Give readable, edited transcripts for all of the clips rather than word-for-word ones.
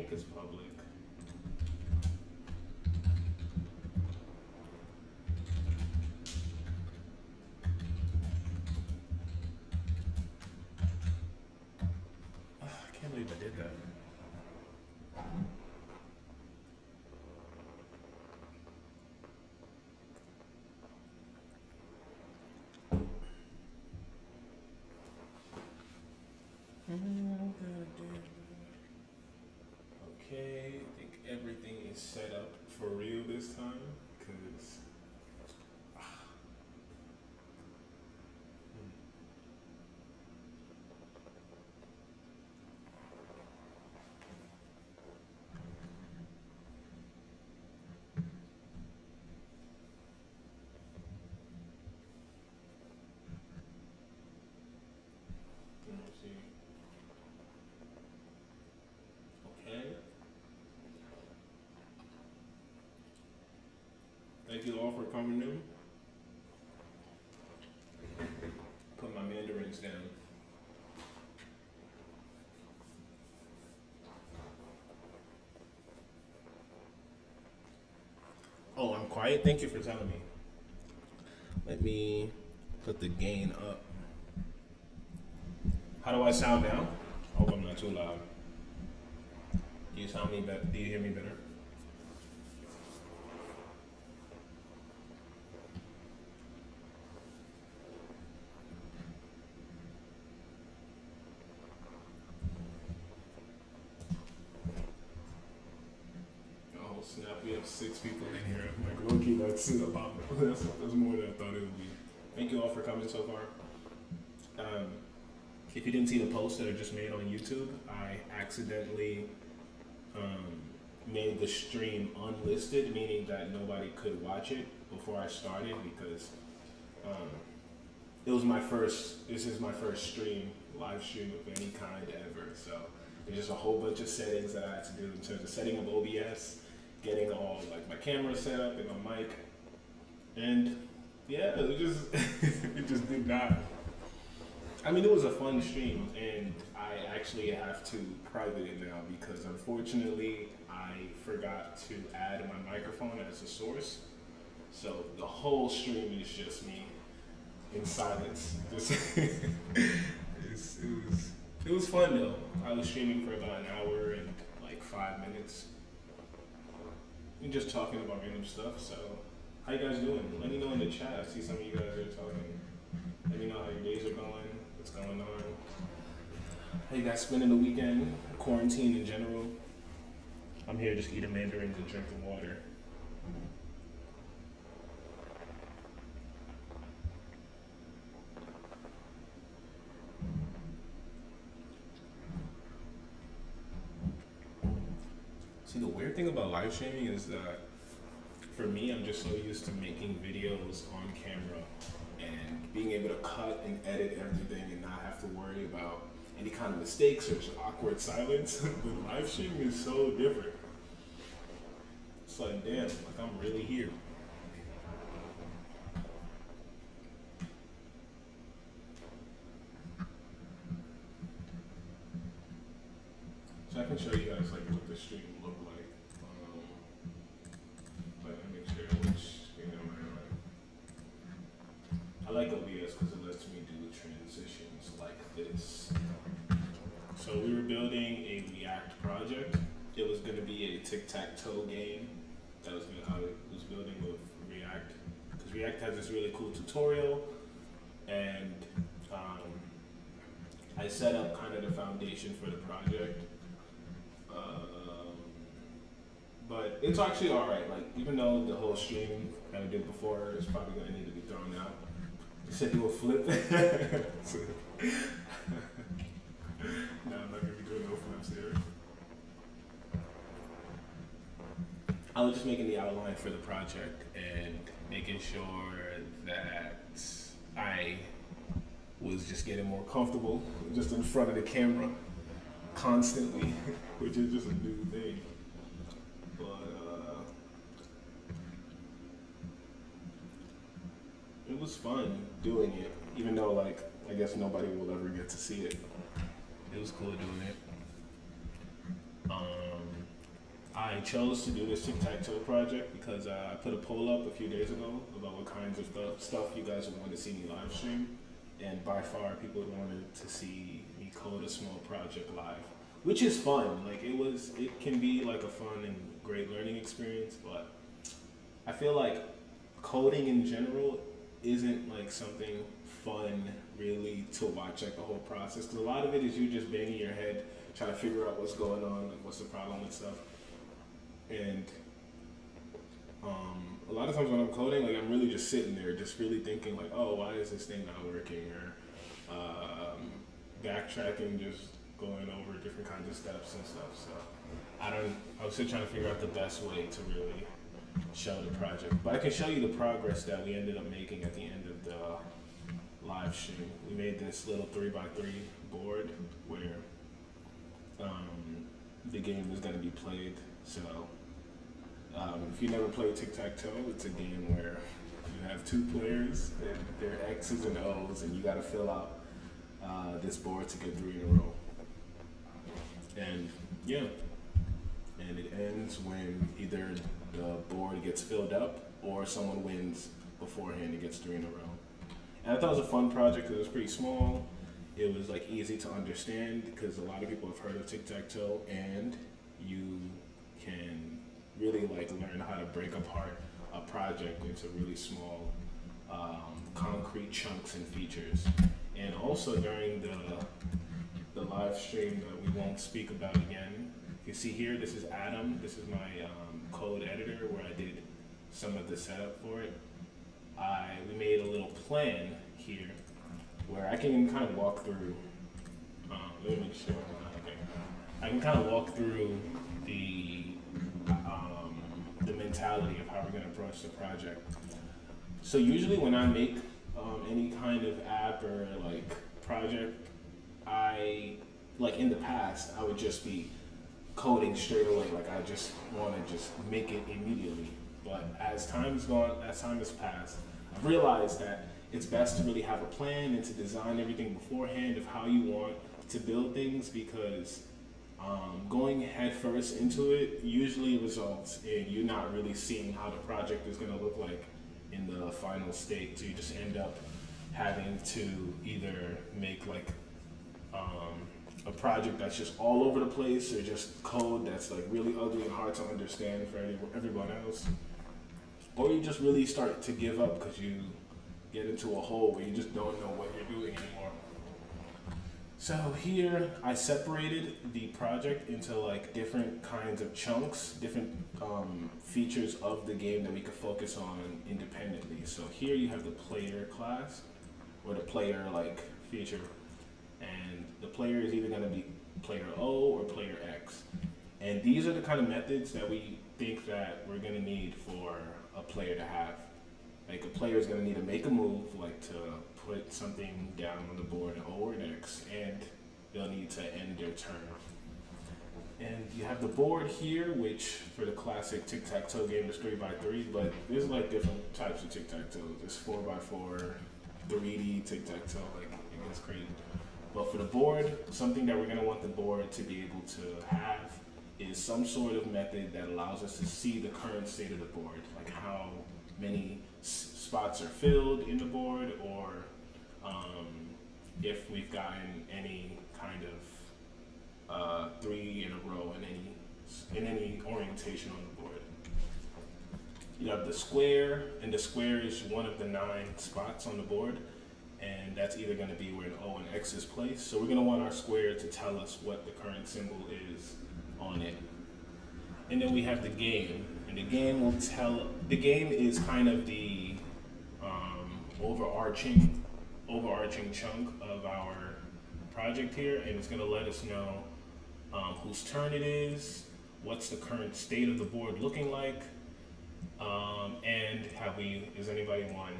think it's public. I can't believe I did that. Okay, I think everything is set up for real this time, because let me see. Okay. Thank you all for coming in. Put my mandarins down. Oh, I'm quiet? Thank you for telling me. Let me put the gain up. How do I sound now? I hope I'm not too loud. Do you sound me better? Do you hear me better? Oh snap, we have 6 people in here. Like low-key, that's a lot. That's more than I thought it would be. Thank you all for coming so far. If you didn't see the post that I just made on YouTube, I accidentally made the stream unlisted, meaning that nobody could watch it before I started, because it was my first, this is my first stream, live stream of any kind ever. So there's just a whole bunch of settings that I had to do in terms of setting up OBS, getting all like my camera set up and my mic. And yeah, it just, it just did not. I mean, it was a fun stream, and I actually have to private it now because unfortunately I forgot to add my microphone as a source. So the whole stream is just me in silence. It was fun though. I was streaming for about an hour and like 5 minutes. And just talking about random stuff. So how you guys doing? Let me know in the chat. I see some of you guys are talking. Let me know how your days are going. What's going on? How you guys spending the weekend? Quarantine in general? I'm here just eating mandarins and drinking water. See, the weird thing about live streaming is that for me, I'm just so used to making videos on camera and being able to cut and edit everything and not have to worry about any kind of mistakes or just awkward silence. But live streaming is so different. It's like, damn, like I'm really here. So I can show you guys like what the stream look like. But let me make sure which screen am I on. I like OBS because it lets me do transitions like this. So we were building a React project. It was going to be a tic-tac-toe game that was I was building with React, because React has this really cool tutorial, and I set up kind of the foundation for the project. But it's actually all right. Like, even though the whole stream that I did before is probably going to need to be thrown out. You said do a flip. No, I'm not going to be doing no flips here. I was just making the outline for the project and making sure that I was just getting more comfortable just in front of the camera constantly, which is just a new thing. It was fun doing it, even though, like, I guess nobody will ever get to see it. It was cool doing it. I chose to do this tic-tac-toe project because I put a poll up a few days ago about what kinds of stuff you guys would want to see me live stream, and by far people wanted to see me code a small project live, which is fun. Like it can be like a fun and great learning experience, but I feel like coding in general isn't like something fun really to watch like the whole process, because a lot of it is you just banging your head trying to figure out what's going on, like what's the problem and stuff. And a lot of times when I'm coding, like I'm really just sitting there, just really thinking like, oh, why is this thing not working? Or backtracking, just going over different kinds of steps and stuff. So I was still trying to figure out the best way to really show the project. But I can show you the progress that we ended up making at the end of the live stream. We made this little 3x3 board where the game is going to be played. So if you never played tic-tac-toe, it's a game where you have two players, and they're X's and O's, and you got to fill out this board to get 3 in a row. And yeah, and it ends when either the board gets filled up or someone wins beforehand and gets 3 in a row. And I thought it was a fun project because it was pretty small. It was like easy to understand because a lot of people have heard of tic-tac-toe, and you can really like learn how to break apart a project into really small concrete chunks and features. And also during the live stream that we won't speak about again, you see here, this is Adam. This is my code editor where I did some of the setup for it. We made a little plan here where I can kind of walk through. Let me make sure. Okay. I can kind of walk through the mentality of how we're going to approach the project. So usually when I make any kind of app or like project, like in the past, I would just be coding straight away. Like I just want to just make it immediately. But as time has passed, I've realized that it's best to really have a plan and to design everything beforehand of how you want to build things, because going head first into it usually results in you not really seeing how the project is going to look like in the final state. So you just end up having to either make like a project that's just all over the place, or just code that's like really ugly and hard to understand for everyone else, or you just really start to give up because you get into a hole where you just don't know what you're doing anymore. So here I separated the project into like different kinds of chunks, different features of the game that we could focus on independently. So here you have the player class, or the player like feature, and the player is either going to be player O or player X. And these are the kind of methods that we think that we're going to need for a player to have. Like a player is going to need to make a move, like to put something down on the board, an O or an X, and they'll need to end their turn. And you have the board here, which for the classic tic-tac-toe game is 3x3, but there's like different types of tic-tac-toe. There's 4x4, 3D tic-tac-toe, like it gets crazy. But for the board, something that we're going to want the board to be able to have is some sort of method that allows us to see the current state of the board, like how many spots are filled in the board, or if we've gotten any kind of 3 in a row in any orientation on the board. You have the square, and the square is one of the 9 spots on the board, and that's either going to be where an O and X is placed. So we're going to want our square to tell us what the current symbol is on it. And then we have the game, and the game will tell. The game is kind of the overarching chunk of our project here, and it's going to let us know whose turn it is, what's the current state of the board looking like, and is anybody won?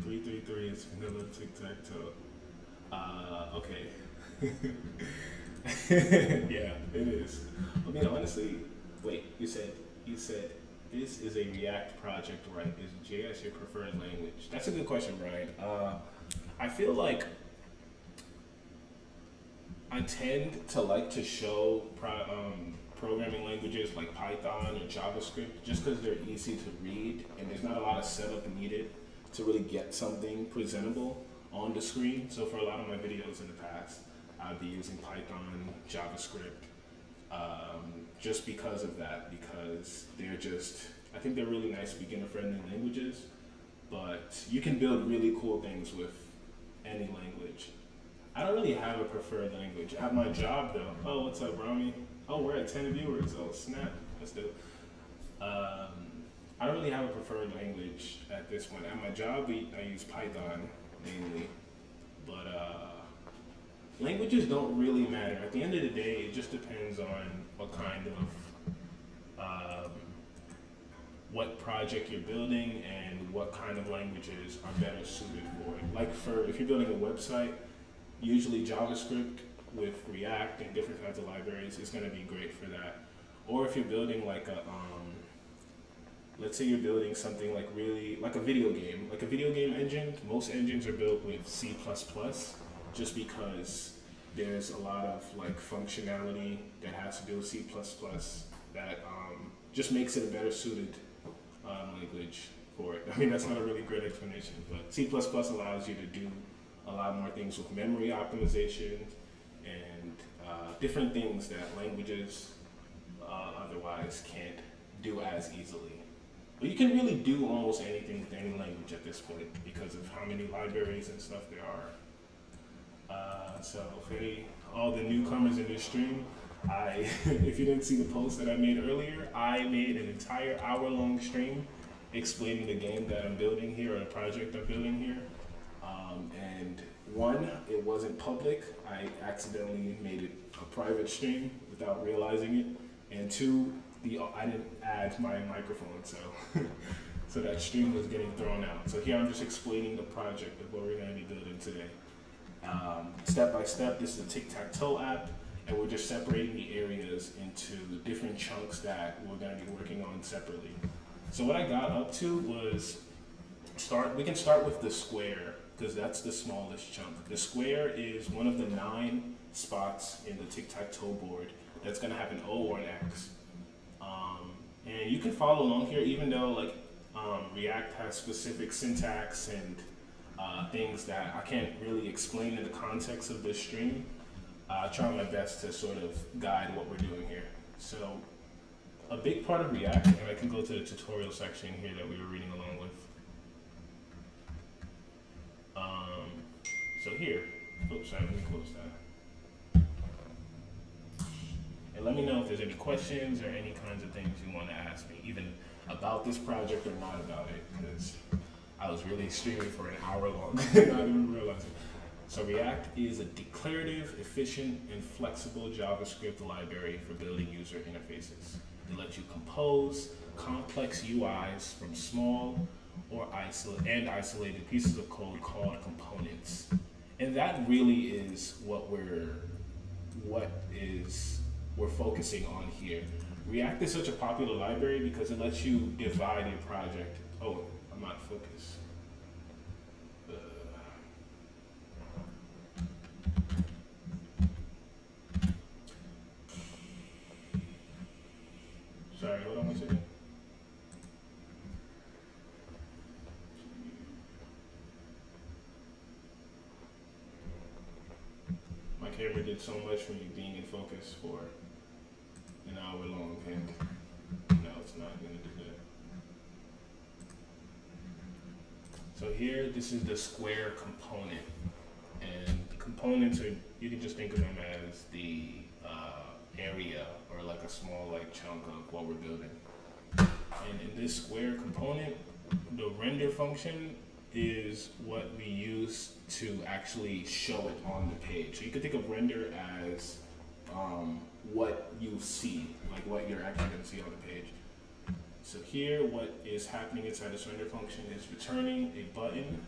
3-3-3 is vanilla tic-tac-toe. Okay. Yeah, it is. I mean, honestly, wait, you said this is a React project, right? Is JS your preferred language? That's a good question, Brian. I feel like I tend to like to show programming languages like Python or JavaScript just because they're easy to read and there's not a lot of setup needed to really get something presentable on the screen. So for a lot of my videos in the past, I'd be using Python, JavaScript, just because of that, because they're just, I think they're really nice beginner-friendly languages, but you can build really cool things with any language. I don't really have a preferred language. At my job though, oh, what's up, Rami? Oh, we're at 10 viewers, oh snap, let's do it. I don't really have a preferred language at this point. At my job, I use Python mainly, but languages don't really matter. At the end of the day, it just depends on what kind of, what project you're building and what kind of languages are better suited for it. Like if you're building a website, usually JavaScript with React and different kinds of libraries is going to be great for that. Or if you're building like a, let's say you're building something like like a video game engine, most engines are built with C++, just because there's a lot of like functionality that has to do with C++ that just makes it a better suited language for it. I mean, that's not a really great explanation, but C++ allows you to do a lot more things with memory optimization and different things that languages otherwise can't do as easily. But you can really do almost anything with any language at this point because of how many libraries and stuff there are. So for all the newcomers in this stream, if you didn't see the post that I made earlier, I made an entire hour-long stream explaining the game that I'm building here, or the project I'm building here. And one, it wasn't public. I accidentally made it a private stream without realizing it. And two, I didn't add my microphone, so that stream was getting thrown out. So here I'm just explaining the project of what we're going to be building today. Step by step, this is a tic-tac-toe app, and we're just separating the areas into different chunks that we're going to be working on separately. So what I got up to was we can start with the square, because that's the smallest chunk. The square is one of the 9 spots in the tic-tac-toe board that's going to have an O or an X. And you can follow along here, even though like React has specific syntax and things that I can't really explain in the context of this stream. I try my best to sort of guide what we're doing here. So a big part of React, and I can go to the tutorial section here that we were reading along with. So here, oops, sorry, let me close that. And let me know if there's any questions or any kinds of things you want to ask me, even about this project or not about it, because I was really streaming for an hour long, not even realizing. So React is a declarative, efficient, and flexible JavaScript library for building user interfaces. It lets you compose complex UIs from small or isolated pieces of code called components. And that really is what we're focusing on here. React is such a popular library because it lets you divide a project. Oh, I'm not focused. Sorry, hold on one second. My camera did so much for me being in focus for an hour long, and no, it's not going to do that. So here, this is the square component, and components are, you can just think of them as the area or like a small like chunk of what we're building. And in this square component, the render function is what we use to actually show it on the page. So you could think of render as what you see, like what you're actually going to see on the page. So here, what is happening inside this render function is returning a button,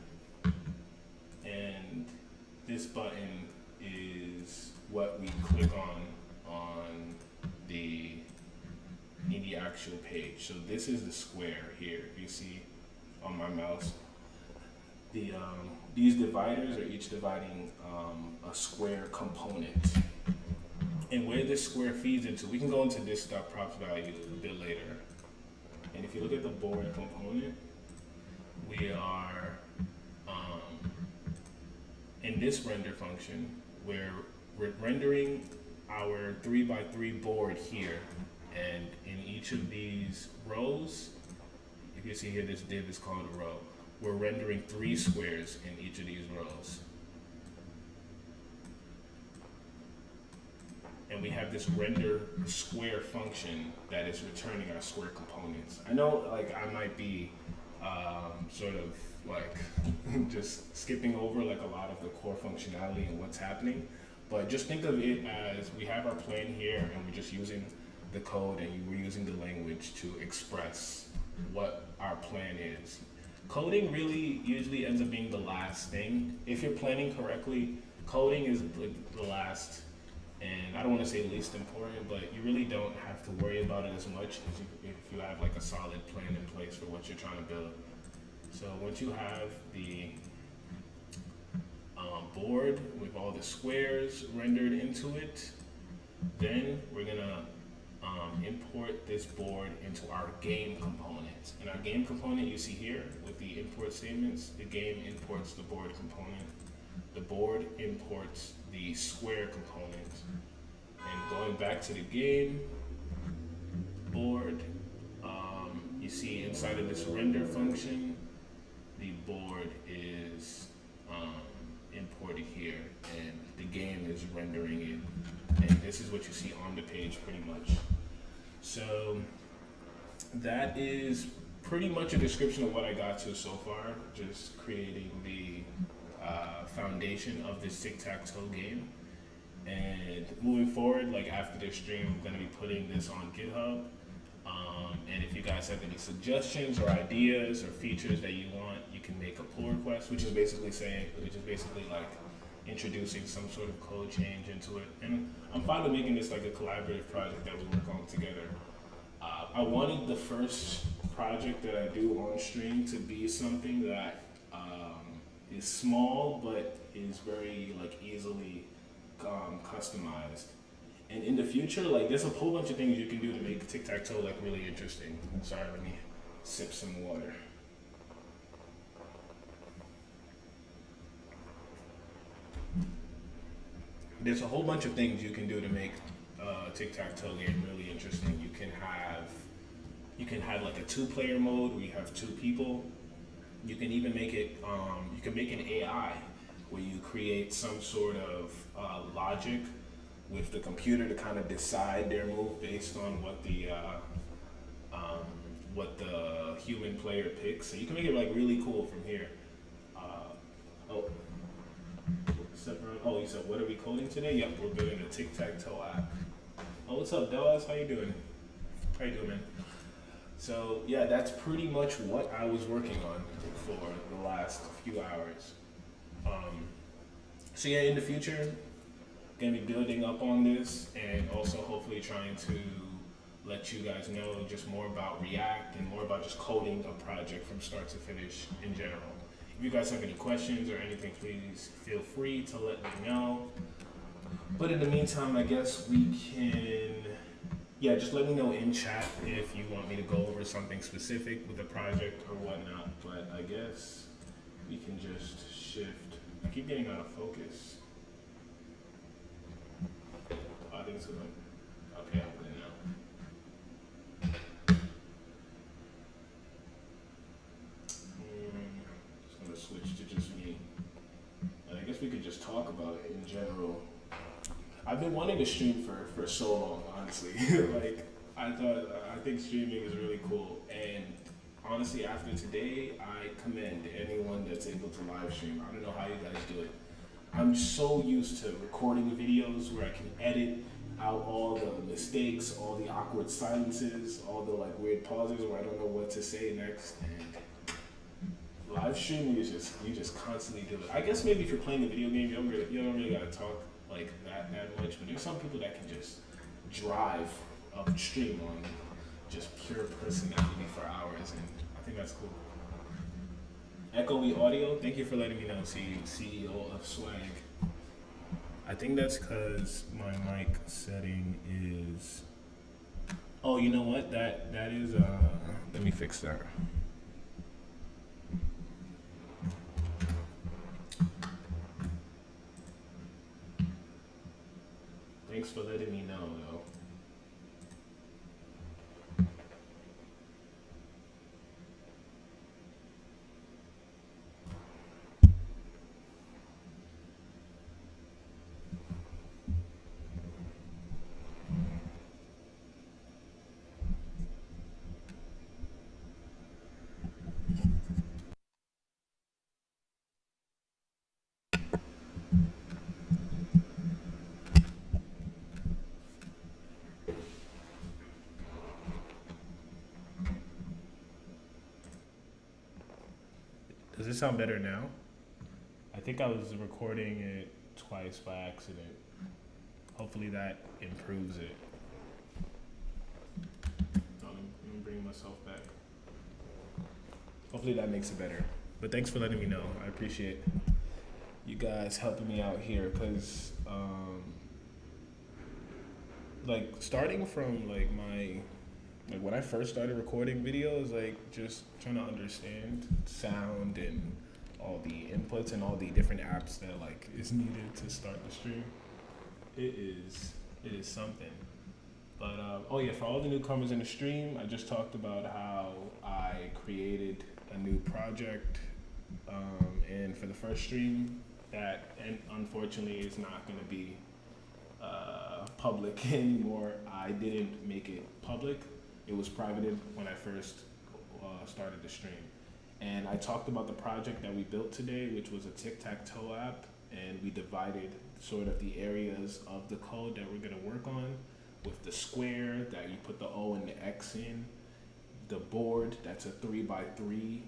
and this button is what we click on the actual page. So this is the square here. You see on my mouse, these dividers are each dividing a square component. And where this square feeds into, we can go into this props value a bit later. And if you look at the board component, we are in this render function where we're rendering our 3x3 board here. And in each of these rows, you can see here this div is called a row. We're rendering 3 squares in each of these rows. And we have this render square function that is returning our square components. I know, like, I might be sort of like just skipping over like a lot of the core functionality and what's happening, but just think of it as we have our plan here and we're just using the code and we're using the language to express what our plan is. Coding really usually ends up being the last thing. If you're planning correctly, coding is like the last, and I don't want to say least important, but you really don't have to worry about it as much if you have like a solid plan in place for what you're trying to build. So once you have the board with all the squares rendered into it, then we're gonna import this board into our game component. And our game component you see here with the import statements, the game imports the board component, the board imports the square component. And going back to the game board, you see inside of this render function, the board is imported here, and the game is rendering it. And this is what you see on the page pretty much. So that is pretty much a description of what I got to so far, just creating the foundation of this tic-tac-toe game. And moving forward, like after this stream, I'm going to be putting this on GitHub. And if you guys have any suggestions or ideas or features that you want, you can make a pull request, which is basically like introducing some sort of code change into it. And I'm fine with making this like a collaborative project that we work on together. I wanted the first project that I do on stream to be something that is small but is very like easily customized. And in the future, like there's a whole bunch of things you can do to make tic-tac-toe like really interesting. Sorry, let me sip some water. There's a whole bunch of things you can do to make tic-tac-toe game really interesting. You can have like a 2-player mode where you have 2 people. You can even make it, you can make an AI where you create some sort of logic with the computer to kind of decide their move based on what the human player picks. So you can make it like really cool from here. You said, what are we coding today? Yep, we're building a tic-tac-toe app. Oh, what's up, Dallas? How you doing? How you doing, man? So yeah, that's pretty much what I was working on for the last few hours. So yeah, in the future, gonna be building up on this and also hopefully trying to let you guys know just more about React and more about just coding a project from start to finish in general. If you guys have any questions or anything, please feel free to let me know. But in the meantime, I guess we can, just let me know in chat if you want me to go over something specific with the project or whatnot. But I guess we can just shift. I keep getting out of focus. Oh, I think it's good. Okay, I'm good now. Just gonna switch to just me. And I guess we could just talk about it in general. I've been wanting to stream for so long, honestly. Like, I think streaming is really cool. And honestly, after today, I commend anyone that's able to live stream. I don't know how you guys do it. I'm so used to recording videos where I can edit out all the mistakes, all the awkward silences, all the like weird pauses where I don't know what to say next. And live streaming is you just constantly do it. I guess maybe if you're playing a video game, you don't really gotta talk like that much. But there's some people that can just drive a stream on just pure personality for hours, and I think that's cool. Echoey Audio, thank you for letting me know, CEO of Swag. I think that's because my mic setting is. Oh, you know what? That is. Let me fix that. Thanks for letting me know, though. Does it sound better now? I think I was recording it twice by accident. Hopefully that improves it. Let me bring myself back. Hopefully that makes it better. But thanks for letting me know. I appreciate you guys helping me out here because, like, starting from like when I first started recording videos, like just trying to understand sound and all the inputs and all the different apps that like is needed to start the stream. It is something. But oh yeah, for all the newcomers in the stream, I just talked about how I created a new project, and for the first stream, that and unfortunately is not going to be public anymore. I didn't make it public. It was privated when I first started the stream. And I talked about the project that we built today, which was a tic-tac-toe app, and we divided sort of the areas of the code that we're going to work on with the square that you put the O and the X in, the board that's a 3x3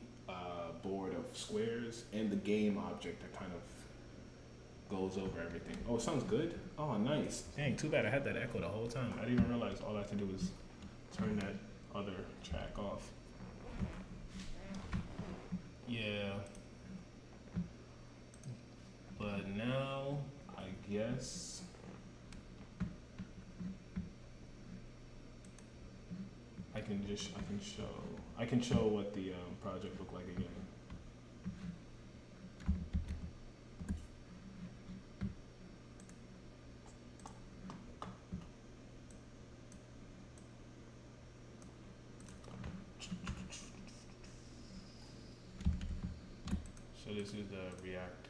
board of squares, and the game object that kind of goes over everything. Oh, it sounds good. Oh, nice. Dang, too bad I had that echo the whole time. I didn't even realize all I had to do was turn that other track off. Yeah. But now, I guess I can show what the project looked like again. So this is the React.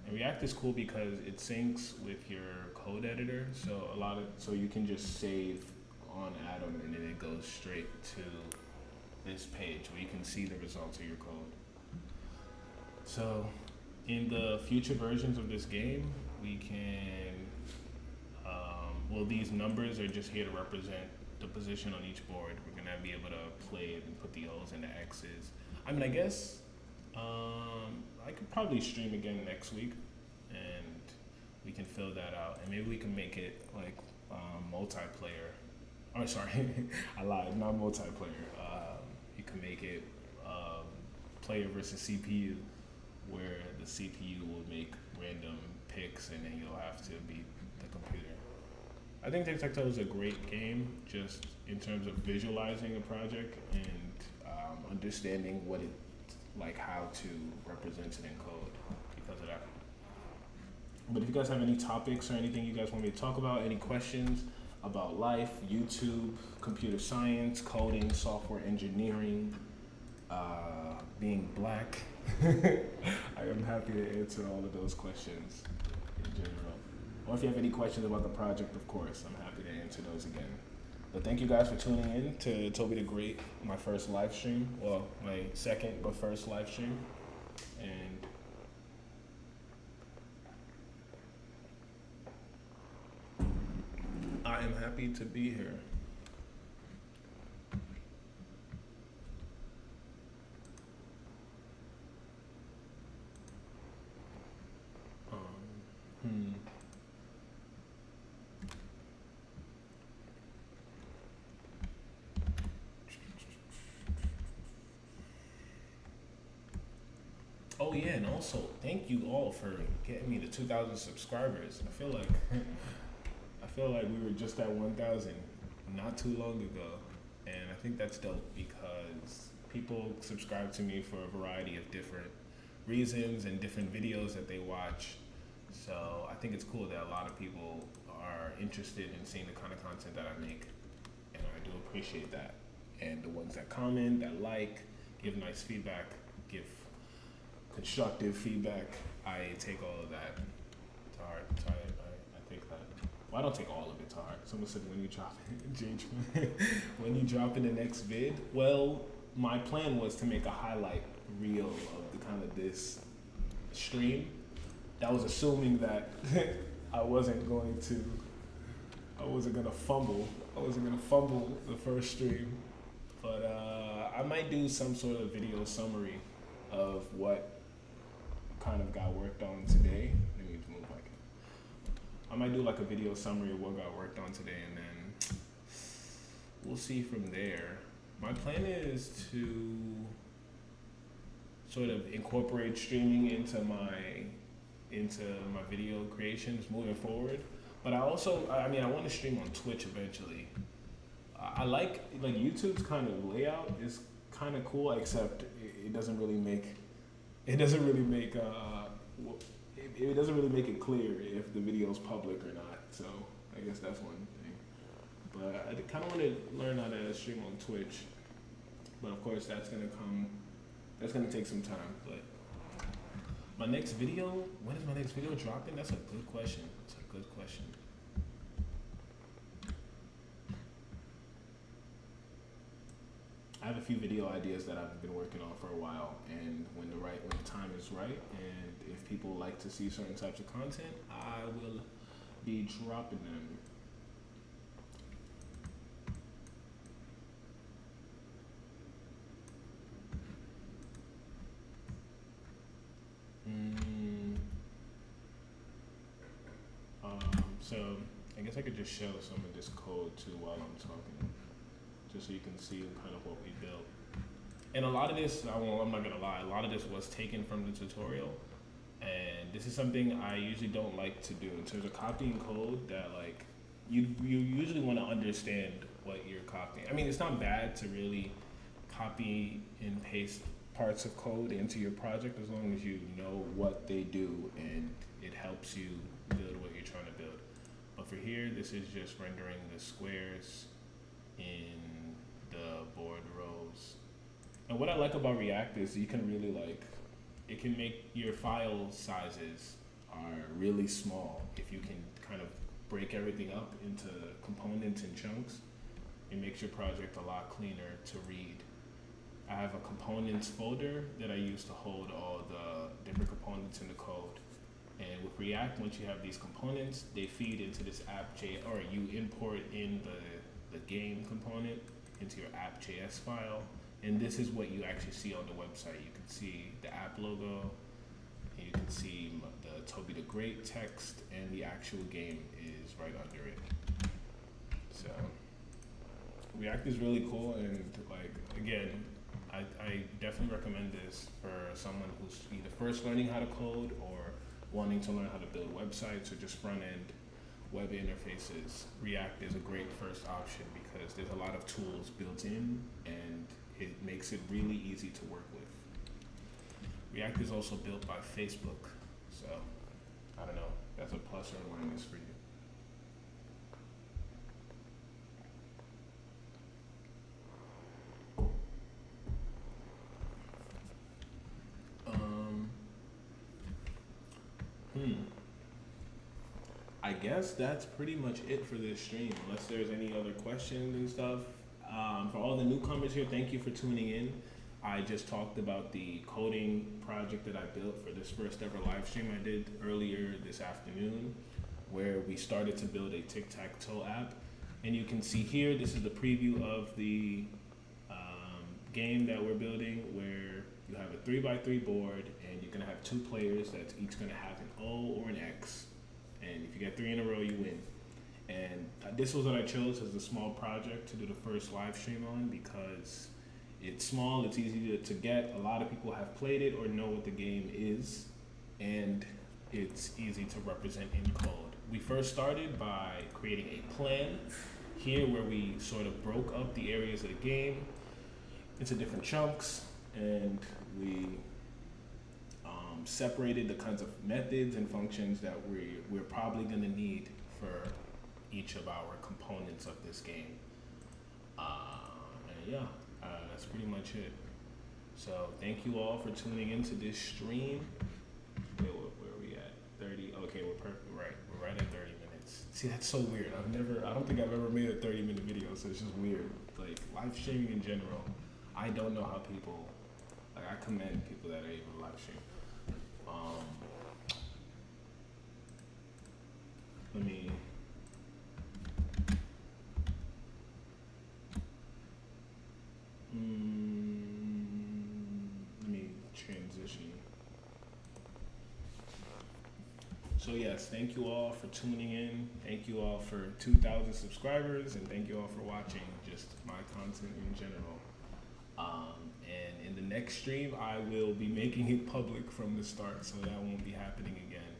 And React is cool because it syncs with your code editor. So you can just save on Atom and then it goes straight to this page where you can see the results of your code. So in the future versions of this game, we can, these numbers are just here to represent the position on each board. We're gonna be able to play it and put the O's and the X's. I mean, I guess I could probably stream again next week and we can fill that out. And maybe we can make it like multiplayer. Oh, sorry, I lied, not multiplayer. You can make it player versus CPU, where the CPU will make random picks and then you'll have to beat the computer. I think Tic-Tac-Toe is a great game, just in terms of visualizing a project and understanding what it, like how to represent it in code because of that. But if you guys have any topics or anything you guys want me to talk about, any questions about life, YouTube, computer science, coding, software engineering, being black, I am happy to answer all of those questions in general. Or if you have any questions about the project, of course, I'm happy to answer those again. But thank you guys for tuning in to Tobi the Great, my first live stream. Well, my second but first live stream. And I am happy to be here. Oh yeah, and also thank you all for getting me to 2,000 subscribers. I feel like we were just at 1,000 not too long ago, and I think that's dope because people subscribe to me for a variety of different reasons and different videos that they watch. So I think it's cool that a lot of people are interested in seeing the kind of content that I make, and I do appreciate that. And the ones that comment, that like, give nice feedback, give constructive feedback, I take all of that to heart. So I take that. Well, I don't take all of it to heart. Someone said, when you drop it, when you drop in the next vid. Well, my plan was to make a highlight reel of the kind of this stream. That was assuming that I wasn't gonna fumble. I wasn't gonna fumble the first stream. But I might do some sort of video summary of what kind of got worked on today. Let me move like I might do like a video summary of what got worked on today, and then we'll see from there. My plan is to sort of incorporate streaming into my video creations moving forward. But I want to stream on Twitch eventually. I like YouTube's kind of layout is kind of cool, except it doesn't really make it doesn't really make it clear if the video's public or not. So I guess that's one thing. But I kind of want to learn how to stream on Twitch. But of course that's gonna take some time. But my next video, when is my next video dropping? That's a good question. I have a few video ideas that I've been working on for a while, and when the time is right, and if people like to see certain types of content, I will be dropping them. So I guess I could just show some of this code too while I'm talking, just so you can see kind of what we built. And a lot of this, I'm not gonna lie, a lot of this was taken from the tutorial, and this is something I usually don't like to do in terms of copying code. That like you usually want to understand what you're copying. I mean, it's not bad to really copy and paste parts of code into your project as long as you know what they do and it helps you build what you're trying to build. But for here, this is just rendering the squares in the board rows. And what I like about React is you can really it can make your file sizes are really small. If you can kind of break everything up into components and chunks, it makes your project a lot cleaner to read. I have a components folder that I use to hold all the different components in the code. And with React, once you have these components, they feed into this app.js, or you import in the game component into your app.js file. And this is what you actually see on the website. You can see the app logo, and you can see the Tobi the Great text, and the actual game is right under it. So React is really cool, and again, I definitely recommend this for someone who's either first learning how to code or wanting to learn how to build websites or just front-end web interfaces. React is a great first option because there's a lot of tools built in, and it makes it really easy to work with. React is also built by Facebook, so I don't know, that's a plus or a minus for you. I guess that's pretty much it for this stream, unless there's any other questions and stuff. For all the newcomers here, thank you for tuning in. I just talked about the coding project that I built for this first ever live stream I did earlier this afternoon, where we started to build a tic-tac-toe app. And you can see here, this is the preview of the game that we're building, where you have a 3x3 board, and you're gonna have two players that's each gonna have an O or an X. And if you get 3 in a row, you win. And this was what I chose as a small project to do the first live stream on, because It's small, it's easy to get. A lot of people have played it or know what the game is, and it's easy to represent in code. We first started by creating a plan here where we sort of broke up the areas of the game into different chunks, and we separated the kinds of methods and functions that we're probably going to need for each of our components of this game. And yeah, that's pretty much it. So thank you all for tuning into this stream. Wait, where are we at? 30. Okay, we're perfect. Right, we're right at 30 minutes. See, that's so weird. I don't think I've ever made a 30-minute video, so it's just weird. Like live streaming in general, I don't know how people. Like I commend people that are able to live stream. Let me. Let me transition. So yes, thank you all for tuning in. Thank you all for 2,000 subscribers, and thank you all for watching just my content in general. And in the next stream, I will be making it public from the start, so that won't be happening again.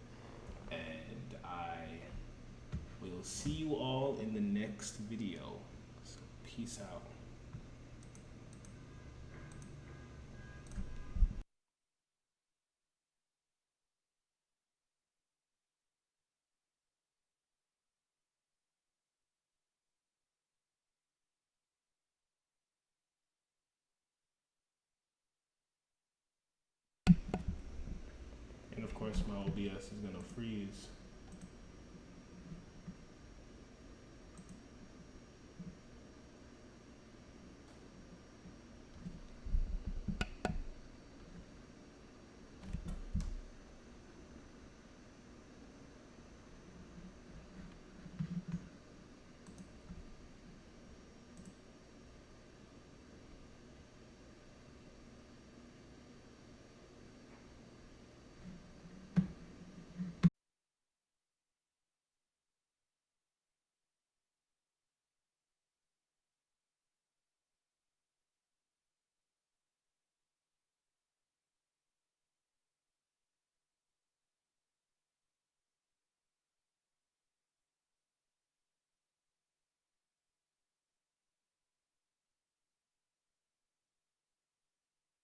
And I will see you all in the next video. So peace out. And of course, my OBS is gonna freeze.